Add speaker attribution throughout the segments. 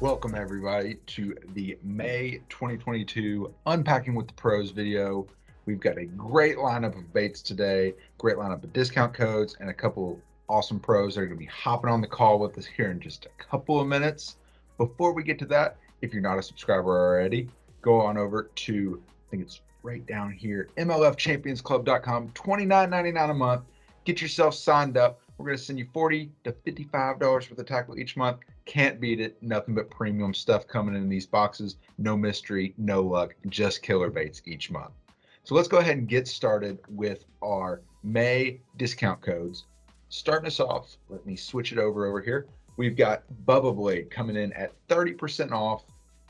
Speaker 1: Welcome everybody to the May 2022 Unpacking with the Pros video. We've got a great lineup of baits today, great lineup of discount codes, and a couple of awesome pros that are going to be hopping on the call with us here in just a couple of minutes. Before we get to that, if you're not a subscriber already, go on over to, I think it's right down here, MLFChampionsClub.com, $29.99 a month. Get yourself signed up. We're going to send you $40 to $55 worth of tackle each month. Can't beat it. Nothing but premium stuff coming in these boxes. No mystery, no luck, just killer baits each month. So let's go ahead and get started with our May discount codes. Starting us off, let me switch it over here. We've got Bubba Blade coming in at 30% off.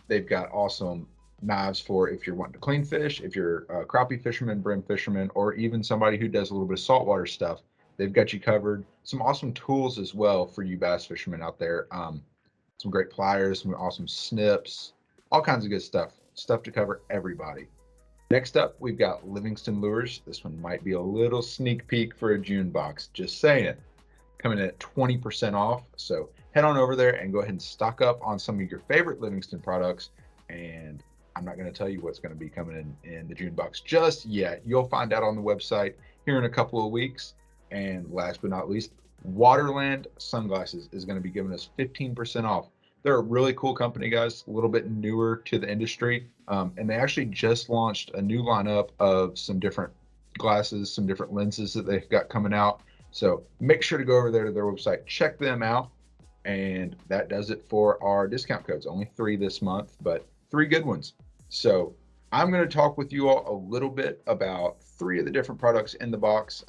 Speaker 1: They've got awesome knives for if you're wanting to clean fish, if you're a crappie fisherman, brim fisherman, or even somebody who does a little bit of saltwater stuff. They've got you covered. Some awesome tools as well for you bass fishermen out there. Some great pliers, some awesome snips, all kinds of good stuff to cover everybody. Next up, we've got Livingston Lures. This one might be a little sneak peek for a June box, just saying. Coming in at 20% off. So head on over there and go ahead and stock up on some of your favorite Livingston products. And I'm not going to tell you what's going to be coming in the June box just yet. You'll find out on the website here in a couple of weeks. And last but not least, Waterland Sunglasses is going to be giving us 15% off. They're a really cool company, guys, a little bit newer to the industry. And they actually just launched a new lineup of some different glasses, some different lenses that they've got coming out. So make sure to go over there to their website, check them out. And that does it for our discount codes. Only 3 this month, but 3 good ones. So I'm going to talk with you all a little bit about 3 of the different products in the box.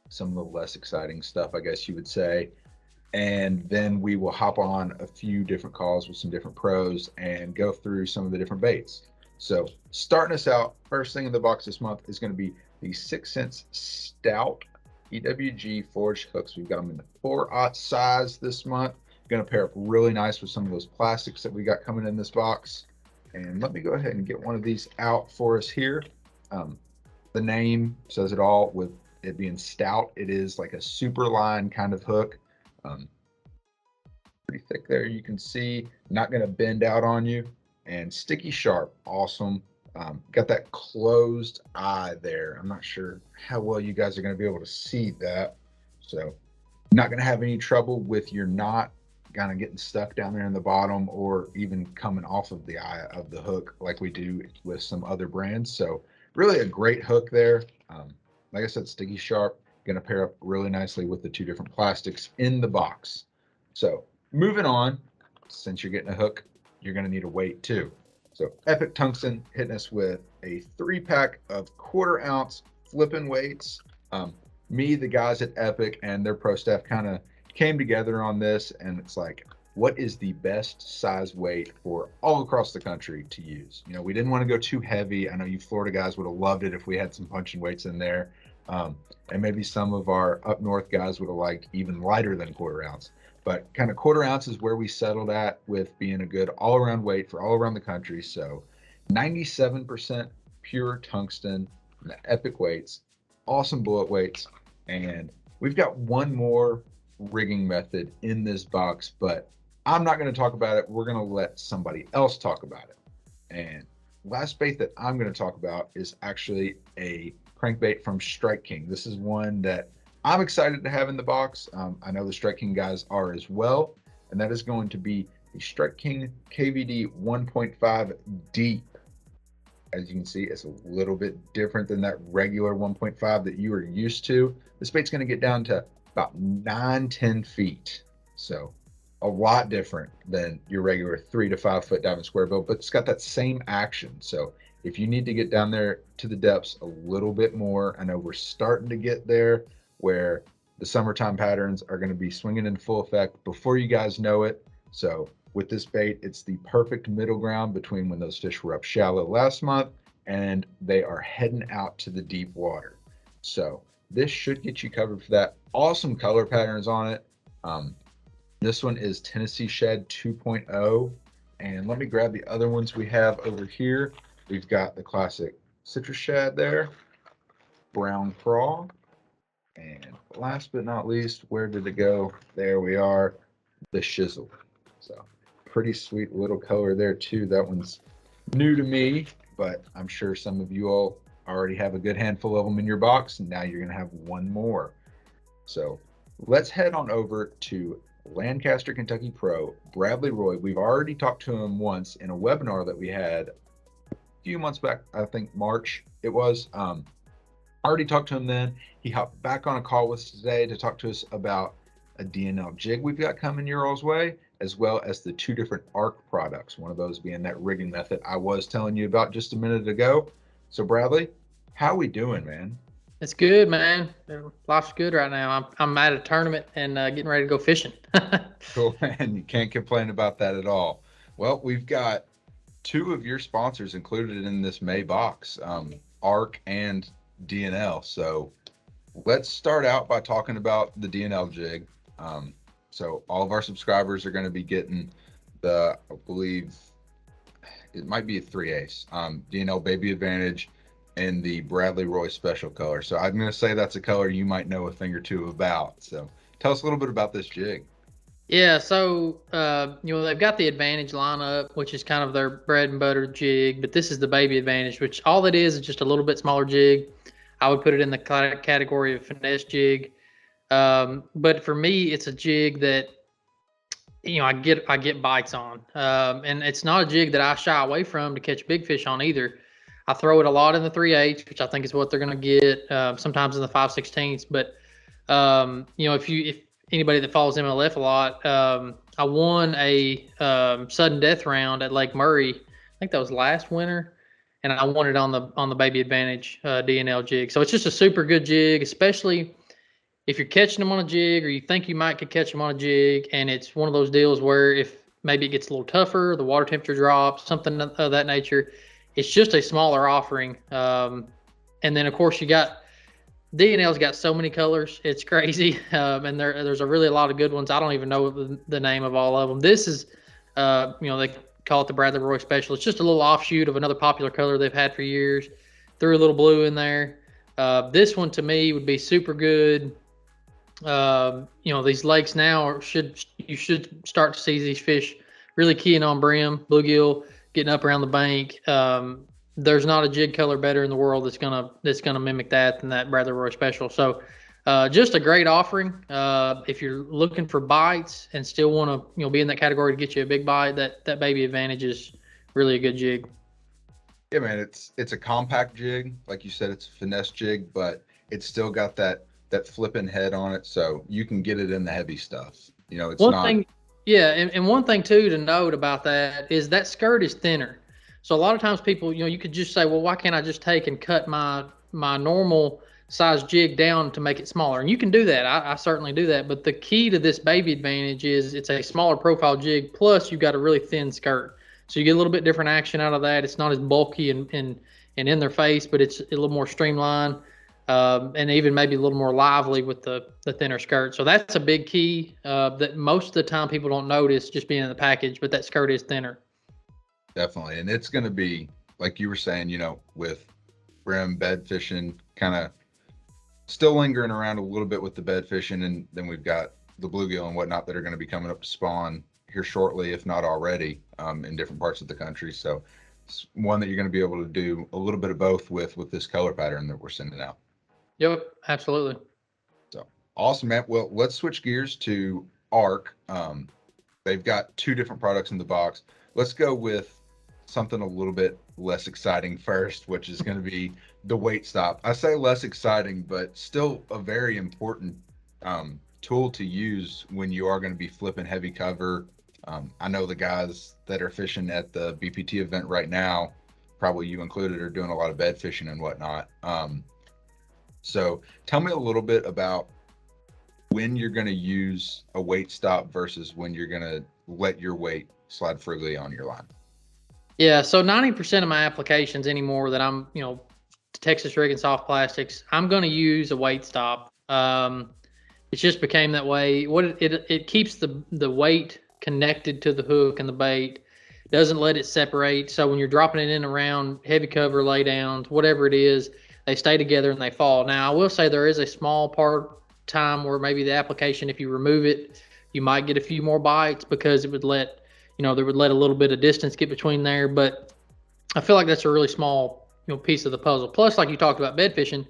Speaker 1: Some of the less exciting stuff, I guess you would say. And then we will hop on a few different calls with some different pros and go through some of the different baits. So starting us out, first thing in the box this month is going to be the 6 Sense Stout EWG forged hooks. We've got them in the 4/0 size this month. Going to pair up really nice with some of those plastics that we got coming in this box. And let me go ahead and get one of these out for us here. The name says it all with it being stout. It is like a super line kind of hook. Pretty thick there, you can see, not going to bend out on you, and sticky sharp. Awesome. Got that closed eye there. I'm not sure how well you guys are going to be able to see that, so not going to have any trouble with your knot kind of getting stuck down there in the bottom or even coming off of the eye of the hook like we do with some other brands. So really a great hook there. Like I said, sticky sharp, going to pair up really nicely with the 2 different plastics in the box. So moving on, since you're getting a hook, you're going to need a weight too. So Epic Tungsten hitting us with a 3-pack of 1/4 ounce flipping weights. Me, the guys at Epic, and their pro staff kind of came together on this, and it's like, what is the best size weight for all across the country to use? You know, we didn't want to go too heavy. I know you Florida guys would have loved it if we had some punching weights in there. And maybe some of our up north guys would have liked even lighter than 1/4 ounce. But kind of 1/4 ounce is where we settled at with being a good all-around weight for all around the country. So 97% pure tungsten, the Epic weights, awesome bullet weights. And we've got one more rigging method in this box, but I'm not going to talk about it. We're going to let somebody else talk about it. And last bait that I'm going to talk about is actually a crankbait from Strike King. This is one that I'm excited to have in the box. I know the Strike King guys are as well, and that is going to be the Strike King KVD 1.5 Deep. As you can see, it's a little bit different than that regular 1.5 that you are used to. This bait's going to get down to about 9-10 feet, so a lot different than your regular 3 to 5 foot diamond square bill, but it's got that same action. So if you need to get down there to the depths a little bit more, I know we're starting to get there where the summertime patterns are going to be swinging in full effect before you guys know it. So with this bait, it's the perfect middle ground between when those fish were up shallow last month and they are heading out to the deep water. So this should get you covered for that. Awesome color patterns on it. This one is Tennessee Shed 2.0. And let me grab the other ones we have over here. We've got the classic citrus shad there, brown craw, and last but not least, where did it go? There we are, the shizzle. So pretty sweet little color there too. That one's new to me, but I'm sure some of you all already have a good handful of them in your box, and now you're going to have one more. So let's head on over to Lancaster, Kentucky Pro, Bradley Roy. We've already talked to him once in a webinar that we had a few months back, I think March it was. Already talked to him then. He hopped back on a call with us today to talk to us about a DNL jig we've got coming your all's way, as well as the 2 different Arc products, one of those being that rigging method I was telling you about just a minute ago. So Bradley, how we doing, man?
Speaker 2: It's good, man. Life's good right now. I'm at a tournament and getting ready to go fishing.
Speaker 1: Cool, man. You can't complain about that at all. Well, we've got 2 of your sponsors included in this May box, Arc and DNL. So let's start out by talking about the DNL jig. So all of our subscribers are going to be getting the, I believe it might be a 3/8 DNL Baby Advantage and the Bradley Roy special color. So I'm going to say that's a color you might know a thing or two about. So tell us a little bit about this jig.
Speaker 2: Yeah, so they've got the Advantage lineup, which is kind of their bread and butter jig, but this is the Baby Advantage, which all it is just a little bit smaller jig. I would put it in the category of finesse jig. But for me, it's a jig that, I get bites on. And it's not a jig that I shy away from to catch big fish on either. I throw it a lot in the 3/8, which I think is what they're going to get, sometimes in the 5/16. But, if anybody that follows MLF a lot, I won a sudden death round at Lake Murray. I think that was last winter. And I won it on the Baby Advantage DNL jig. So it's just a super good jig, especially if you're catching them on a jig or you think you might could catch them on a jig, and it's one of those deals where if maybe it gets a little tougher, the water temperature drops, something of that nature, it's just a smaller offering. And then, of course, you got DNL's got so many colors. It's crazy. And there's a lot of good ones. I don't even know the name of all of them. This is, they call it the Bradley Roy Special. It's just a little offshoot of another popular color they've had for years. Threw a little blue in there. This one to me would be super good. These lakes now you should start to see these fish really keying on brim, bluegill, getting up around the bank. There's not a jig color better in the world that's gonna mimic that than that Bradley Roy Special. So just a great offering. If you're looking for bites and still want to be in that category to get you a big bite, that Baby Advantage is really a good jig.
Speaker 1: Yeah, man, it's a compact jig. Like you said, it's a finesse jig, but it's still got that flipping head on it, so you can get it in the heavy stuff. It's
Speaker 2: one thing. Yeah, and one thing too to note about that is that skirt is thinner. So a lot of times people, you could just say, well, why can't I just take and cut my normal size jig down to make it smaller? And you can do that. I certainly do that. But the key to this Baby Advantage is it's a smaller profile jig, plus you've got a really thin skirt. So you get a little bit different action out of that. It's not as bulky and in their face, but it's a little more streamlined. And even maybe a little more lively with the thinner skirt. So that's a big key that most of the time people don't notice just being in the package, but that skirt is thinner.
Speaker 1: Definitely. And it's going to be, like you were saying, with brim, bed fishing, kind of still lingering around a little bit with the bed fishing. And then we've got the bluegill and whatnot that are going to be coming up to spawn here shortly, if not already, in different parts of the country. So it's one that you're going to be able to do a little bit of both with this color pattern that we're sending out.
Speaker 2: Yep, absolutely.
Speaker 1: So awesome, man. Well, let's switch gears to Arc. They've got 2 different products in the box. Let's go with something a little bit less exciting first, which is going to be the weight stop. I say less exciting, but still a very important tool to use when you are going to be flipping heavy cover. I know the guys that are fishing at the BPT event right now, probably you included, are doing a lot of bed fishing and whatnot. So tell me a little bit about when you're going to use a weight stop versus when you're going to let your weight slide freely on your line.
Speaker 2: Yeah, so 90% of my applications anymore that I'm, Texas rig and soft plastics, I'm going to use a weight stop. It just became that way. It keeps the weight connected to the hook and the bait, doesn't let it separate. So when you're dropping it in around heavy cover, lay downs, whatever it is, they stay together and they fall. Now, I will say there is a small part time where maybe the application, if you remove it, you might get a few more bites because it would let That would let a little bit of distance get between there. But I feel like that's a really small, piece of the puzzle. Plus, like you talked about bed fishing,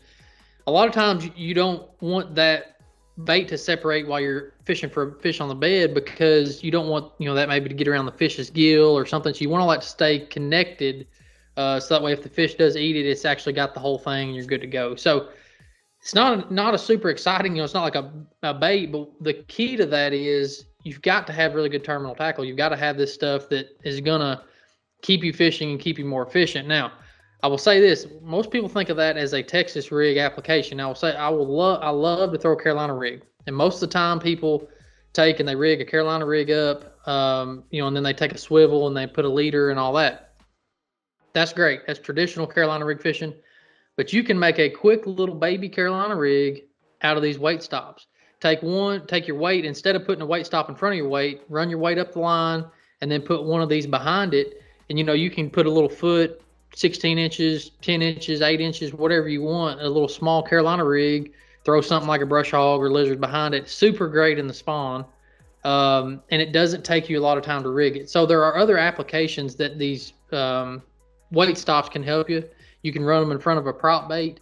Speaker 2: a lot of times you don't want that bait to separate while you're fishing for a fish on the bed, because you don't want, that maybe to get around the fish's gill or something. So you want all that to stay connected. So that way, if the fish does eat it, it's actually got the whole thing and you're good to go. So it's not a super exciting, it's not like a bait, but the key to that is you've got to have really good terminal tackle. You've got to have this stuff that is going to keep you fishing and keep you more efficient. Now, I will say this: most people think of that as a Texas rig application. I will say I love to throw a Carolina rig, and most of the time people take and they rig a Carolina rig up, and then they take a swivel and they put a leader and all that. That's great. That's traditional Carolina rig fishing, but you can make a quick little baby Carolina rig out of these weight stops. Take your weight, instead of putting a weight stop in front of your weight, run your weight up the line, and then put one of these behind it. And you can put a little foot, 16 inches, 10 inches, 8 inches, whatever you want, a little small Carolina rig, throw something like a brush hog or lizard behind it. Super great in the spawn. And it doesn't take you a lot of time to rig it. So there are other applications that these weight stops can help you. You can run them in front of a prop bait,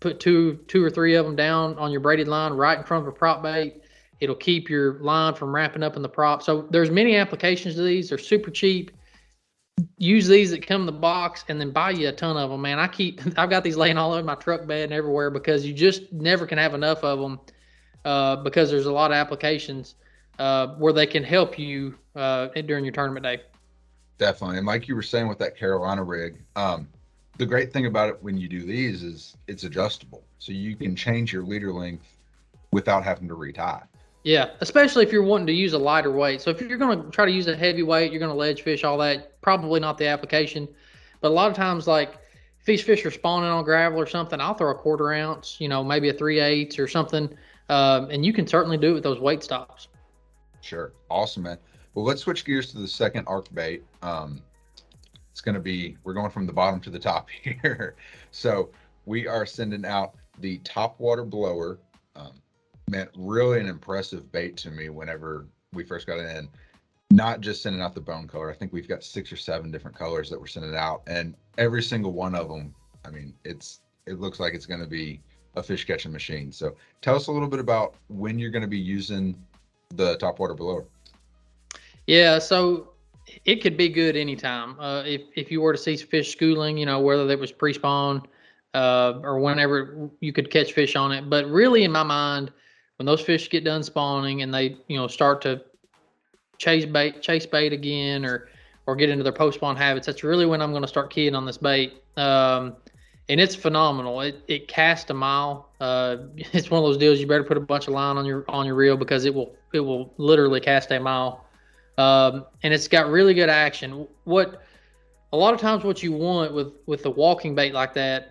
Speaker 2: put two or three of them down on your braided line right in front of a prop bait. It'll keep your line from wrapping up in the prop. So there's many applications to these. They're super cheap. Use these that come in the box and then buy you a ton of them, man. I've got these laying all over my truck bed and everywhere, because you just never can have enough of them, because there's a lot of applications where they can help you during your tournament day.
Speaker 1: Definitely. And like you were saying with that Carolina rig, the great thing about it when you do these is it's adjustable. So you can change your leader length without having to retie.
Speaker 2: Yeah, especially if you're wanting to use a lighter weight. So if you're going to try to use a heavy weight, you're going to ledge fish, all that, probably not the application. But a lot of times, like if these fish are spawning on gravel or something, I'll throw a 1/4 ounce, maybe a 3/8 or something. And you can certainly do it with those weight stops.
Speaker 1: Sure. Awesome, man. Well, let's switch gears to the second arc bait. It's going to be, we're going from the bottom to the top here. So we are sending out the top water blower. Man, really an impressive bait to me whenever we first got it in. Not just sending out the bone color. I think we've got 6 or 7 different colors that we're sending out, and every single one of them, I mean, it looks like it's going to be a fish catching machine. So tell us a little bit about when you're going to be using the top water blower.
Speaker 2: Yeah, so it could be good anytime. If you were to see fish schooling, whether it was pre-spawn or whenever you could catch fish on it. But really, in my mind, when those fish get done spawning and they, start to chase bait again, or get into their post-spawn habits, that's really when I'm going to start keying on this bait. And it's phenomenal. It casts a mile. It's one of those deals you better put a bunch of line on your reel, because it will literally cast a mile. And it's got really good action. A lot of times what you want with the walking bait like that,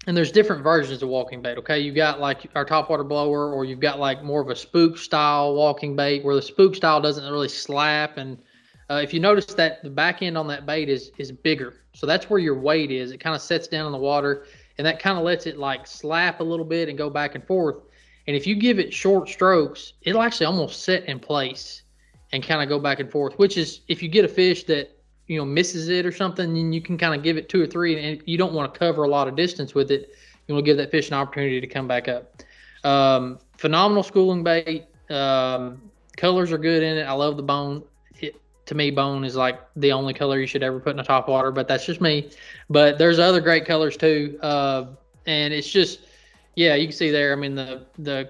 Speaker 2: and there's different versions of walking bait, okay? You've got like our top water blower, or you've got like more of a spook style walking bait, where the spook style doesn't really slap. And if you notice that the back end on that bait is bigger, so that's where your weight is. It kind of sets down in the water, and that kind of lets it like slap a little bit and go back and forth. And if you give it short strokes, it'll actually almost set in place and kind of go back and forth, which is, if you get a fish that misses it or something, then you can kind of give it 2 or 3, and you don't want to cover a lot of distance with it. You want to give that fish an opportunity to come back up. Phenomenal schooling bait. Colors are good in it. I love the bone. To me, bone is like the only color you should ever put in a top water, but that's just me. But there's other great colors too. And it's just, yeah, you can see there, I mean, the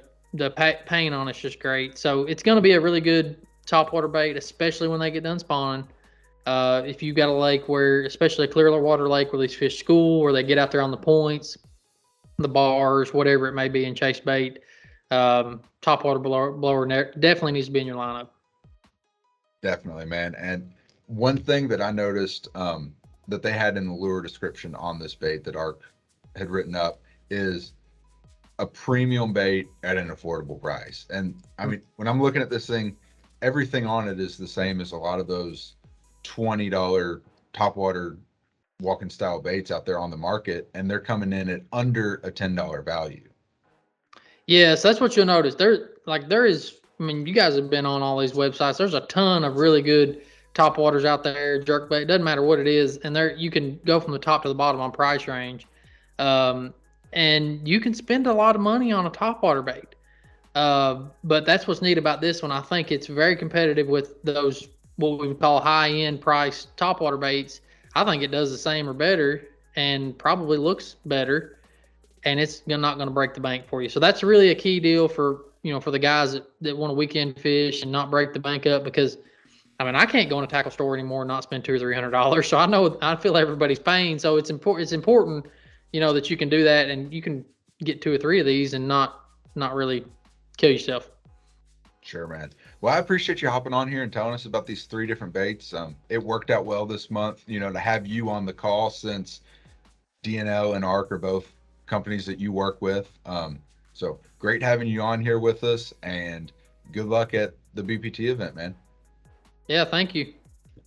Speaker 2: paint on it's just great. So it's going to be a really good top water bait, especially when they get done spawning. If you've got a lake where, especially a clear water lake where these fish school, where they get out there on the points, the bars, whatever it may be, and chase bait, top water blower definitely needs to be in your lineup.
Speaker 1: Definitely, man. And one thing that I noticed that they had in the lure description on this bait that Arc had written up is a premium bait at an affordable price. And I mean, when I'm looking at this thing, everything on it is the same as a lot of those $20 topwater walking style baits out there on the market, and they're coming in at under a $10 value.
Speaker 2: Yeah, so that's what you'll notice. There is I mean, you guys have been on all these websites. There's a ton of really good top waters out there, jerkbait. It doesn't matter what it is, and there you can go from the top to the bottom on price range, and you can spend a lot of money on a top water bait. But that's what's neat about this one. I think it's very competitive with those what we would call high end price top water baits. I think it does the same or better, and probably looks better, and it's not going to break the bank for you. So that's really a key deal for for the guys that want to weekend fish and not break the bank up, because I mean I can't go in a tackle store anymore and not spend $200 or $300. So I feel everybody's pain. So it's important. It's important, that you can do that and you can get 2 or 3 of these and not really kill yourself.
Speaker 1: Sure, man. Well, I appreciate you hopping on here and telling us about these 3 different baits. It worked out well this month, to have you on the call, since DNL and Arc are both companies that you work with. So great having you on here with us, and good luck at the BPT event, man.
Speaker 2: Yeah, thank you.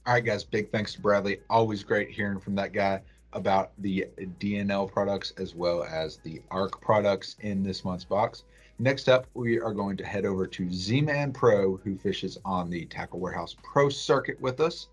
Speaker 1: All right, guys, big thanks to Bradley. Always great hearing from that guy about the DNL products as well as the Arc products in this month's box. Next up, we are going to head over to Z-Man Pro, who fishes on the Tackle Warehouse Pro circuit with us,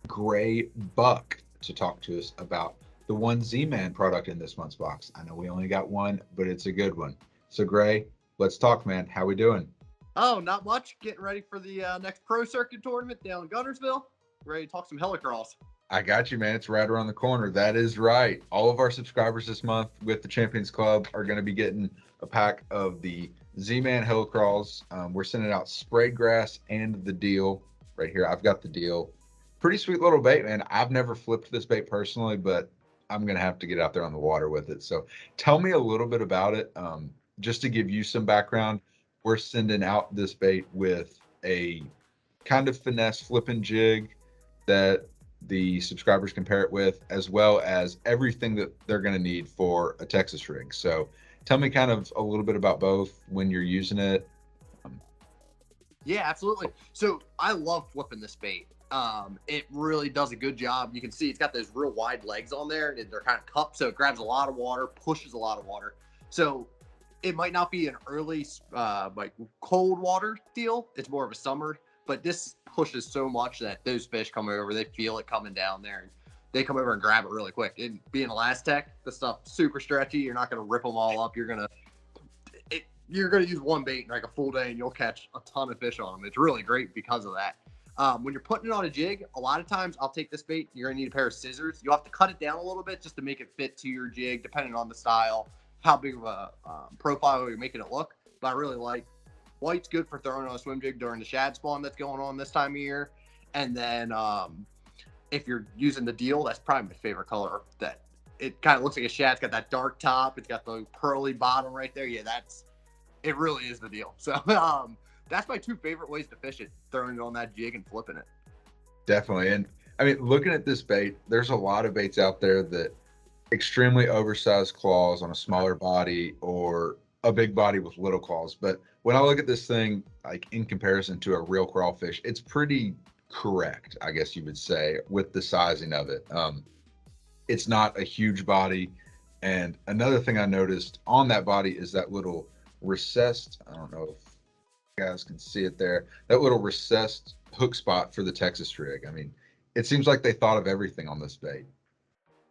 Speaker 1: Grae Buck, to talk to us about the one Z-Man product in this month's box. I know we only got one, but it's a good one. So Grae, let's talk, man. How we doing?
Speaker 3: Oh, not much. Getting ready for the next pro circuit tournament down in Guntersville. Ready to talk some helicross.
Speaker 1: I got you, man. It's right around the corner. That is right. All of our subscribers this month with the Champions Club are going to be getting a pack of the Z-Man helicross. We're sending out sprayed grass and the deal right here. I've got the deal. Pretty sweet little bait, man. I've never flipped this bait personally, but I'm going to have to get out there on the water with it. So tell me a little bit about it. Just to give you some background, we're sending out this bait with a kind of finesse flipping jig that the subscribers can pair it with, as well as everything that they're going to need for a Texas rig. So tell me kind of a little bit about both when you're using it.
Speaker 3: Yeah, absolutely. So I love flipping this bait. It really does a good job. You can see it's got those real wide legs on there, and they're kind of cupped, so it grabs a lot of water, pushes a lot of water. So it might not be an early like cold water deal. It's more of a summer, but this pushes so much that those fish come over, they feel it coming down there, and they come over and grab it really quick. And being Elastec, the stuff super stretchy. You're not going to rip them all up. You're going to use one bait in like a full day, and you'll catch a ton of fish on them. It's really great because of that. When you're putting it on a jig, a lot of times I'll take this bait. You're going to need a pair of scissors. You'll have to cut it down a little bit just to make it fit to your jig, depending on the style, how big of a profile you're making it look. But I really like white's good for throwing on a swim jig during the shad spawn that's going on this time of year. And then if you're using the deal, that's probably my favorite color. That it kind of looks like a shad. It's got that dark top. It's got the pearly bottom right there. Yeah, it really is the deal. So that's my 2 favorite ways to fish it, throwing it on that jig and flipping it.
Speaker 1: Definitely. And I mean, looking at this bait, there's a lot of baits out there that extremely oversized claws on a smaller body or a big body with little claws. But when I look at this thing, like in comparison to a real crawfish, it's pretty correct, I guess you would say, with the sizing of it. It's not a huge body. And another thing I noticed on that body is that little recessed, I don't know if you guys can see it there, that little recessed hook spot for the Texas rig. I mean, it seems like they thought of everything on this bait.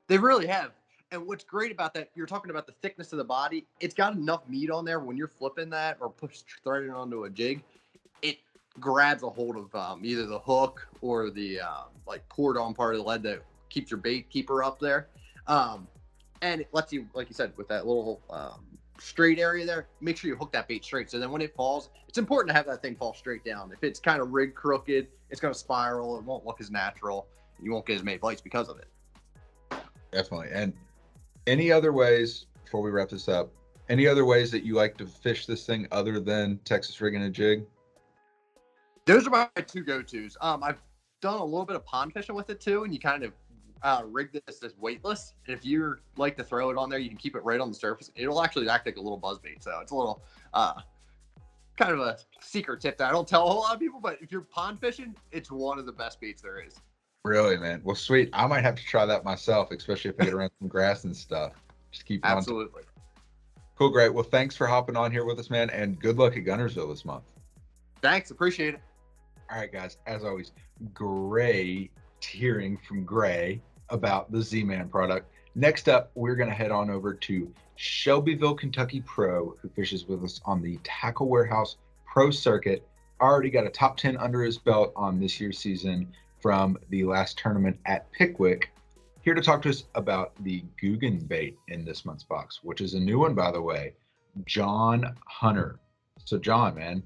Speaker 3: They really have. And what's great about that, you're talking about the thickness of the body. It's got enough meat on there when you're flipping that or threading it onto a jig. It grabs a hold of either the hook or the like poured on part of the lead that keeps your bait keeper up there. And it lets you, like you said, with that little straight area there, make sure you hook that bait straight. So then when it falls, it's important to have that thing fall straight down. If it's kind of rigged crooked, it's going to spiral. It won't look as natural. You won't get as many bites because of it.
Speaker 1: Definitely. And any other ways, before we wrap this up, any other ways that you like to fish this thing other than Texas rigging a jig?
Speaker 3: Those are my 2 go-tos. I've done a little bit of pond fishing with it too, and you kind of rig this weightless. And if you like to throw it on there, you can keep it right on the surface. It'll actually act like a little buzz bait. So it's a little kind of a secret tip that I don't tell a whole lot of people, but if you're pond fishing, it's one of the best baits there is.
Speaker 1: Really, man? Well, sweet. I might have to try that myself, especially if I get around some grass and stuff. Just keep it
Speaker 3: Absolutely.
Speaker 1: Cool, great. Well, thanks for hopping on here with us, man, and good luck at Guntersville this month.
Speaker 3: Thanks, appreciate it.
Speaker 1: All right, guys. As always, great hearing from Grae about the Z-Man product. Next up, we're going to head on over to Shelbyville, Kentucky Pro, who fishes with us on the Tackle Warehouse Pro Circuit. Already got a top 10 under his belt on this year's season from the last tournament at Pickwick. Here to talk to us about the Googan Bait in this month's box, which is a new one, by the way, John Hunter. So, John, man,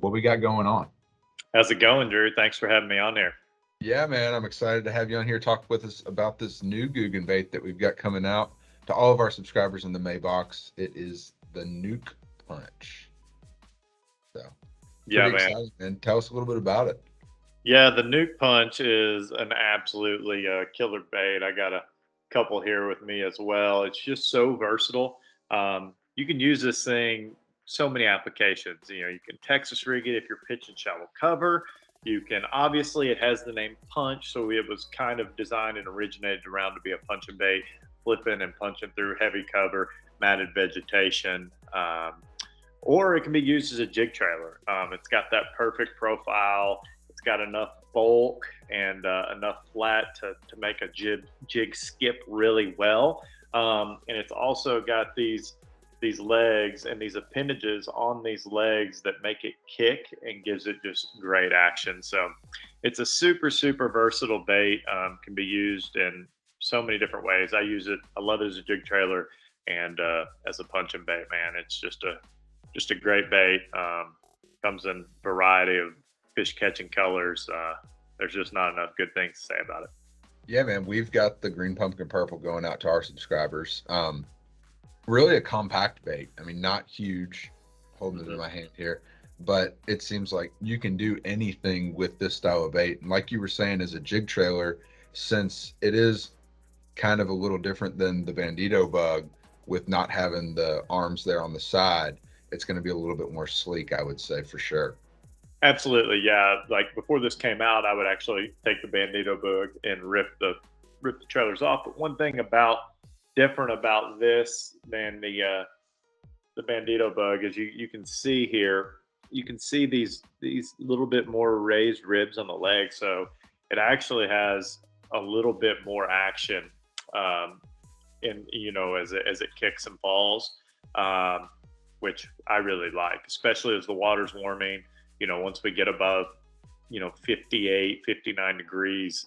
Speaker 1: what we got going on?
Speaker 4: How's it going, Drew? Thanks for having me on here.
Speaker 1: Yeah, man, I'm excited to have you on here talk with us about this new Googan Bait that we've got coming out. To all of our subscribers in the May box, it is the Nuke Punch. So,
Speaker 4: yeah, man.
Speaker 1: Exciting, man. Tell us a little bit about it.
Speaker 4: Yeah, the Nuke Punch is an absolutely killer bait. I got a couple here with me as well. It's just so versatile. You can use this thing so many applications. You know, you can Texas rig it if you're pitching shallow cover. You can, obviously, it has the name Punch, so it was kind of designed and originated around to be a punching bait, flipping and punching through heavy cover, matted vegetation. Or it can be used as a jig trailer. It's got that perfect profile. It's got enough bulk and enough flat to make a jig skip really well. And it's also got these legs and these appendages on these legs that make it kick and gives it just great action. So it's a super, super versatile bait. Can be used in so many different ways. I use it. I love it as a jig trailer and as a punching bait, man. It's just a great bait. Comes in a variety of fish catching colors. There's just not enough good things to say about it.
Speaker 1: Yeah, man, we've got the green pumpkin purple going out to our subscribers. Really a compact bait. I mean, not huge, holding it in my hand here, but it seems like you can do anything with this style of bait. And like you were saying, as a jig trailer, since it is kind of a little different than the Bandito bug with not having the arms there on the side, it's going to be a little bit more sleek, I would say, for sure.
Speaker 4: Absolutely, yeah. Like before this came out, I would actually take the Bandito bug and rip the trailers off. But one thing different about this than the Bandito bug is you can see here, you can see these little bit more raised ribs on the leg. So it actually has a little bit more action in, you know, as it kicks and falls, which I really like, especially as the water's warming. You know, once we get above, 58, 59 degrees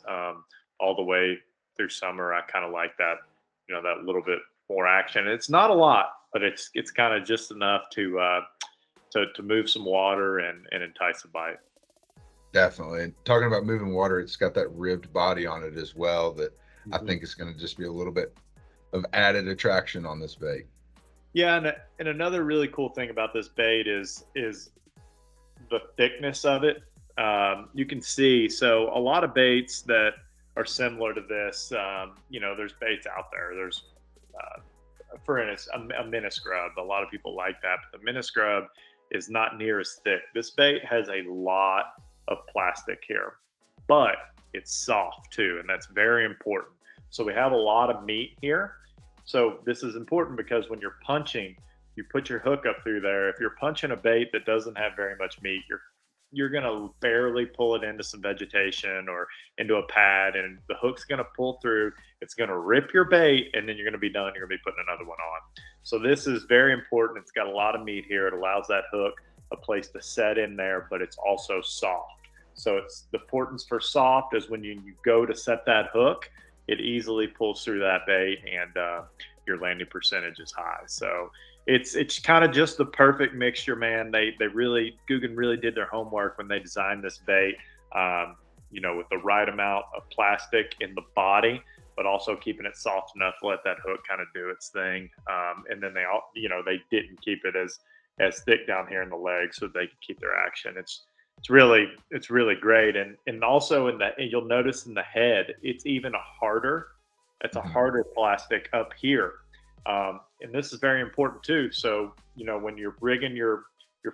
Speaker 4: all the way through summer, I kind of like that, that little bit more action. It's not a lot, but it's kind of just enough to move some water and entice a bite.
Speaker 1: Definitely. Talking about moving water, it's got that ribbed body on it as well that I think is going to just be a little bit of added attraction on this bait.
Speaker 4: Yeah, and another really cool thing about this bait is the thickness of it. You can see, so a lot of baits that are similar to this, there's baits out there. There's, for instance, a minnow scrub. A lot of people like that, but the minnow scrub is not near as thick. This bait has a lot of plastic here, but it's soft too, and that's very important. So we have a lot of meat here. So this is important because when you're punching, you put your hook up through there. If you're punching a bait that doesn't have very much meat, you're going to barely pull it into some vegetation or into a pad, and the hook's going to pull through. It's going to rip your bait, and then you're going to be done. You're going to be putting another one on. So this is very important. It's got a lot of meat here. It allows that hook a place to set in there, but it's also soft. So it's the importance for soft is when you go to set that hook, it easily pulls through that bait, and your landing percentage is high. So it's kind of just the perfect mixture, man. Googan really did their homework when they designed this bait, with the right amount of plastic in the body, but also keeping it soft enough to let that hook kind of do its thing. And then they didn't keep it as thick down here in the leg so they could keep their action. It's really great. And also you'll notice in the head, it's even harder. It's a harder plastic up here. And this is very important too. So, when you're rigging your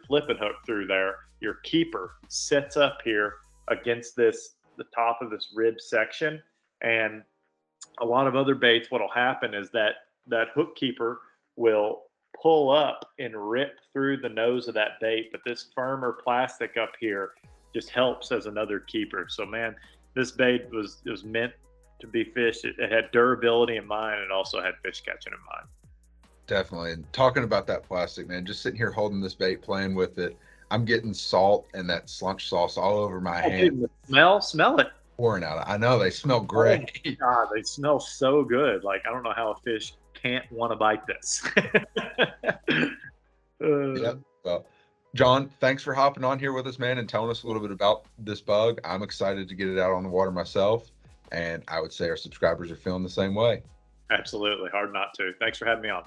Speaker 4: flipping hook through there, your keeper sets up here against the top of this rib section. And a lot of other baits, what'll happen is that hook keeper will pull up and rip through the nose of that bait, but this firmer plastic up here just helps as another keeper. So man, this bait was meant to be fished. It had durability in mind, and also had fish catching in mind.
Speaker 1: Definitely. And talking about that plastic, man, just sitting here holding this bait, playing with it, I'm getting salt and that slunch sauce all over my hand.
Speaker 4: Smell it.
Speaker 1: Pouring out. I know they smell great.
Speaker 4: Oh God, they smell so good. Like, I don't know how a fish can't want to bite this.
Speaker 1: Yep. Well, John, thanks for hopping on here with us, man, and telling us a little bit about this bug. I'm excited to get it out on the water myself, and I would say our subscribers are feeling the same way.
Speaker 4: Absolutely. Hard not to. Thanks for having me on.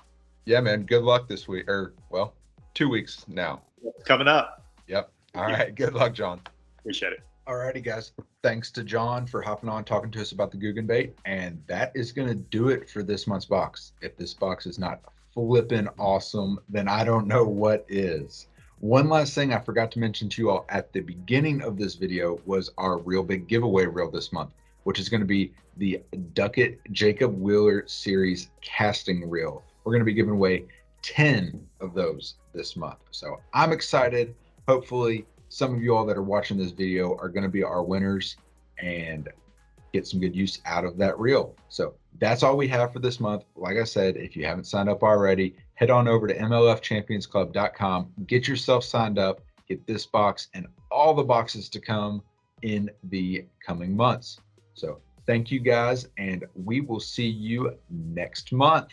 Speaker 1: Yeah, man. Good luck this week, or well, 2 weeks now.
Speaker 4: Coming up.
Speaker 1: Yep. All right. Good luck, John.
Speaker 4: Appreciate it.
Speaker 1: All righty, guys. Thanks to John for hopping on, talking to us about the Googan bait. And that is going to do it for this month's box. If this box is not flipping awesome, then I don't know what is. One last thing I forgot to mention to you all at the beginning of this video was our real big giveaway reel this month, which is going to be the Duckett Jacob Wheeler series casting reel. We're going to be giving away 10 of those this month. So I'm excited. Hopefully some of you all that are watching this video are going to be our winners and get some good use out of that reel. So that's all we have for this month. Like I said, if you haven't signed up already, head on over to mlfchampionsclub.com, get yourself signed up, get this box and all the boxes to come in the coming months. So thank you guys, and we will see you next month.